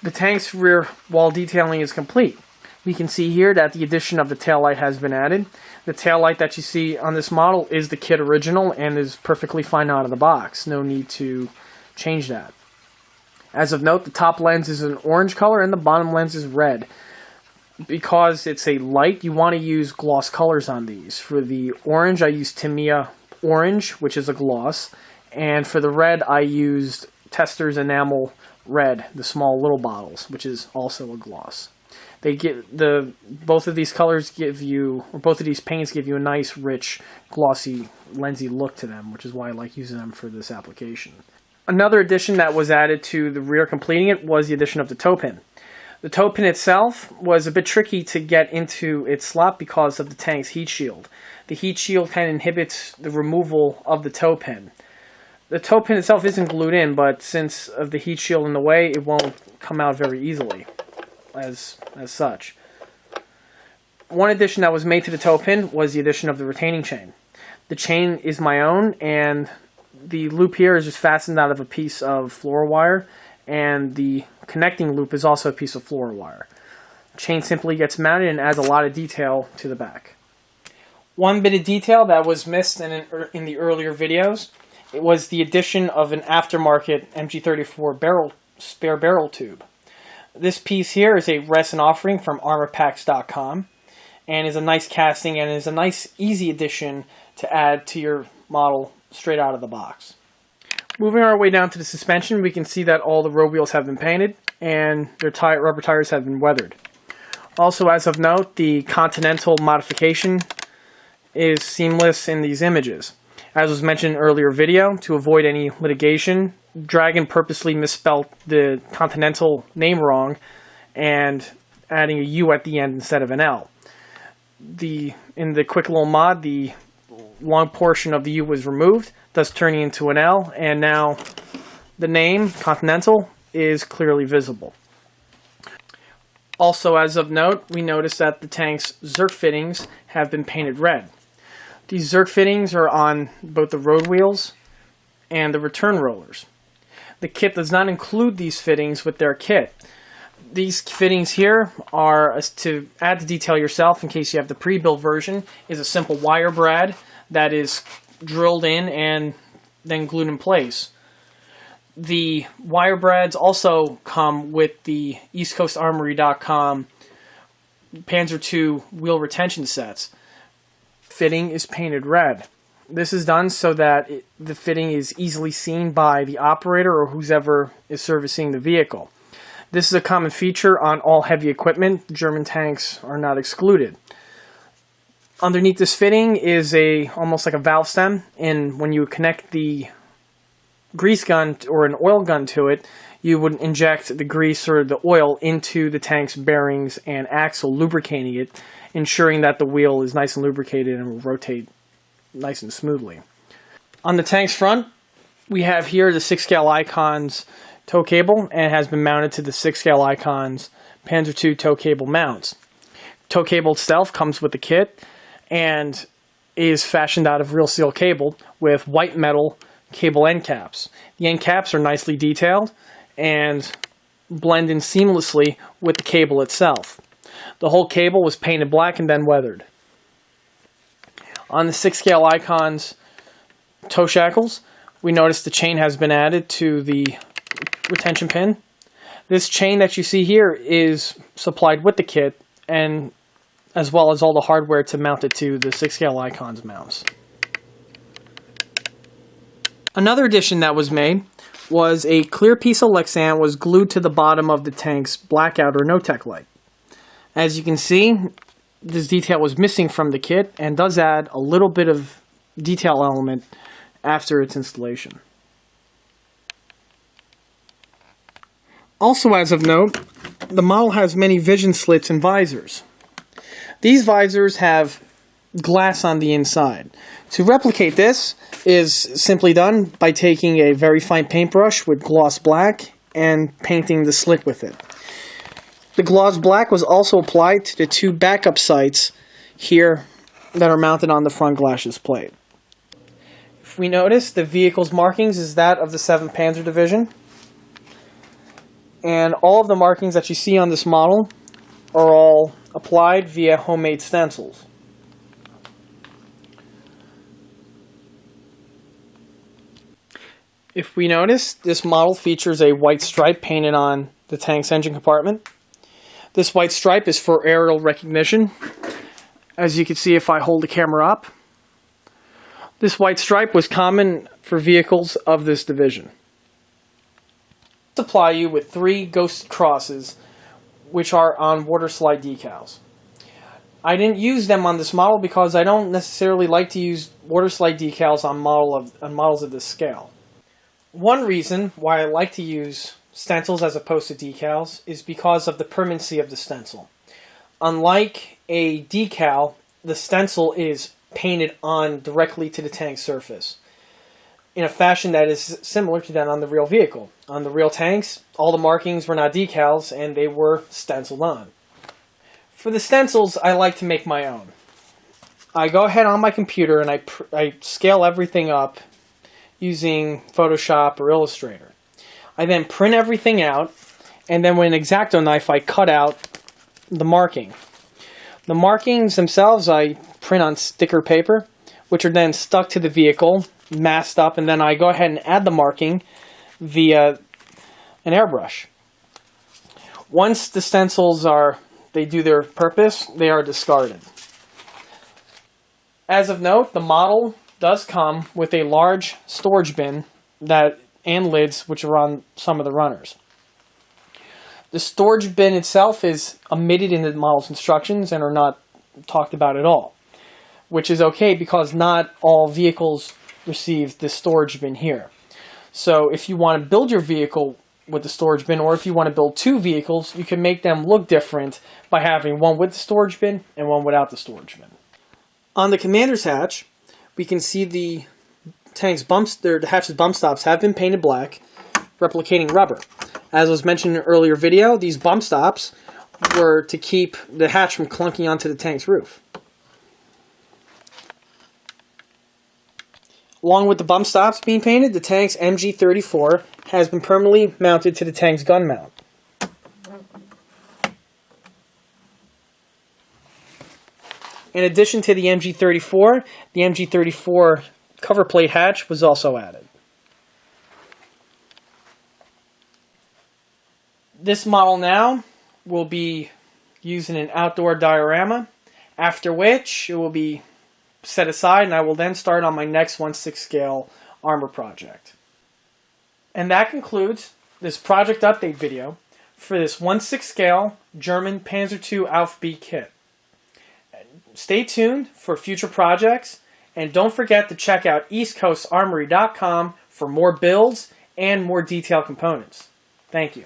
The tank's rear wall detailing is complete. We can see here that the addition of the taillight has been added. The taillight that you see on this model is the kit original and is perfectly fine out of the box. No need to change that. As of note, the top lens is an orange color and the bottom lens is red. Because it's a light, you want to use gloss colors on these. For the orange, I used Tamiya Orange, which is a gloss. And for the red, I used Tester's Enamel Red, the small little bottles, which is also a gloss. Both of these colors give you, or both of these paints give you a nice, rich, glossy, lensy look to them, which is why I like using them for this application. Another addition that was added to the rear completing it was the addition of the toe pin. The toe pin itself was a bit tricky to get into its slot because of the tank's heat shield. The heat shield kind of inhibits the removal of the toe pin. The toe pin itself isn't glued in, but since of the heat shield in the way, it won't come out very easily as such. One addition that was made to the toe pin was the addition of the retaining chain. The chain is my own, and the loop here is just fastened out of a piece of floor wire, and the connecting loop is also a piece of floor wire. Chain simply gets mounted and adds a lot of detail to the back. One bit of detail that was missed in the earlier videos, it was the addition of an aftermarket MG34 spare barrel tube. This piece here is a resin offering from armorpacks.com and is a nice casting and is a nice easy addition to add to your model straight out of the box. Moving our way down to the suspension, we can see that all the road wheels have been painted and their rubber tires have been weathered. Also, as of note, the Continental modification is seamless in these images. As was mentioned in an earlier video, to avoid any litigation, Dragon purposely misspelled the Continental name wrong and adding a U at the end instead of an L. In the quick little mod, the long portion of the U was removed, thus turning into an L, and now the name, Continental, is clearly visible. Also, as of note, we notice that the tank's Zerk fittings have been painted red. These Zerk fittings are on both the road wheels and the return rollers. The kit does not include these fittings with their kit. These fittings here are to add the detail yourself in case you have the pre-built version, is a simple wire brad that is drilled in and then glued in place. The wire brads also come with the EastCoastArmory.com Panzer II wheel retention sets. Fitting is painted red. This is done so that the fitting is easily seen by the operator or whoever is servicing the vehicle. This is a common feature on all heavy equipment. German tanks are not excluded. Underneath this fitting is almost like a valve stem, and when you connect the grease gun or an oil gun to it, you would inject the grease or the oil into the tank's bearings and axle, lubricating it, ensuring that the wheel is nice and lubricated and will rotate nice and smoothly. On the tank's front, we have here the 6-scale Icons tow cable, and it has been mounted to the 6-scale Icons Panzer II tow cable mounts. Tow cable itself comes with the kit and is fashioned out of real steel cable with white metal cable end caps. The end caps are nicely detailed and blend in seamlessly with the cable itself. The whole cable was painted black and then weathered. On the 6-scale Icons tow shackles, we notice the chain has been added to the retention pin. This chain that you see here is supplied with the kit, and as well as all the hardware to mount it to the 6-scale Icons mounts. Another addition that was made was a clear piece of Lexan was glued to the bottom of the tank's blackout or no-tech light. As you can see, this detail was missing from the kit and does add a little bit of detail element after its installation. Also, as of note, the model has many vision slits and visors. These visors have glass on the inside. To replicate this is simply done by taking a very fine paintbrush with gloss black and painting the slit with it. The gloss black was also applied to the two backup sights here that are mounted on the front glacis plate. If we notice, the vehicle's markings is that of the 7th Panzer Division. And all of the markings that you see on this model are all applied via homemade stencils. If we notice, this model features a white stripe painted on the tank's engine compartment. This white stripe is for aerial recognition. As you can see if I hold the camera up, this white stripe was common for vehicles of this division. Let's supply you with 3 ghosted crosses, which are on water slide decals. I didn't use them on this model because I don't necessarily like to use water slide decals on models of this scale. One reason why I like to use stencils as opposed to decals is because of the permanency of the stencil. Unlike a decal, the stencil is painted on directly to the tank surface in a fashion that is similar to that on the real vehicle. On the real tanks, all the markings were not decals and they were stenciled on. For the stencils, I like to make my own. I go ahead on my computer and I scale everything up using Photoshop or Illustrator. I then print everything out, and then with an X-Acto knife I cut out the marking. The markings themselves I print on sticker paper, which are then stuck to the vehicle, masked up, and then I go ahead and add the marking via an airbrush. Once the stencils they do their purpose, they are discarded. As of note, the model does come with a large storage bin and lids, which are on some of the runners. The storage bin itself is omitted in the model's instructions and are not talked about at all, which is okay because not all vehicles receive this storage bin here. So if you want to build your vehicle with the storage bin, or if you want to build 2 vehicles, you can make them look different by having one with the storage bin and one without the storage bin. On the commander's hatch, we can see the tank's the hatch's bump stops have been painted black, replicating rubber. As was mentioned in an earlier video, these bump stops were to keep the hatch from clunking onto the tank's roof. Along with the bump stops being painted, the tank's MG34 has been permanently mounted to the tank's gun mount. In addition to the MG34 cover plate hatch was also added. This model now will be used in an outdoor diorama, after which it will be set aside and I will then start on my next 1/6 scale armor project. And that concludes this project update video for this 1/6 scale German Panzer II Ausf kit. Stay tuned for future projects, and don't forget to check out eastcoastarmory.com for more builds and more detailed components. Thank you.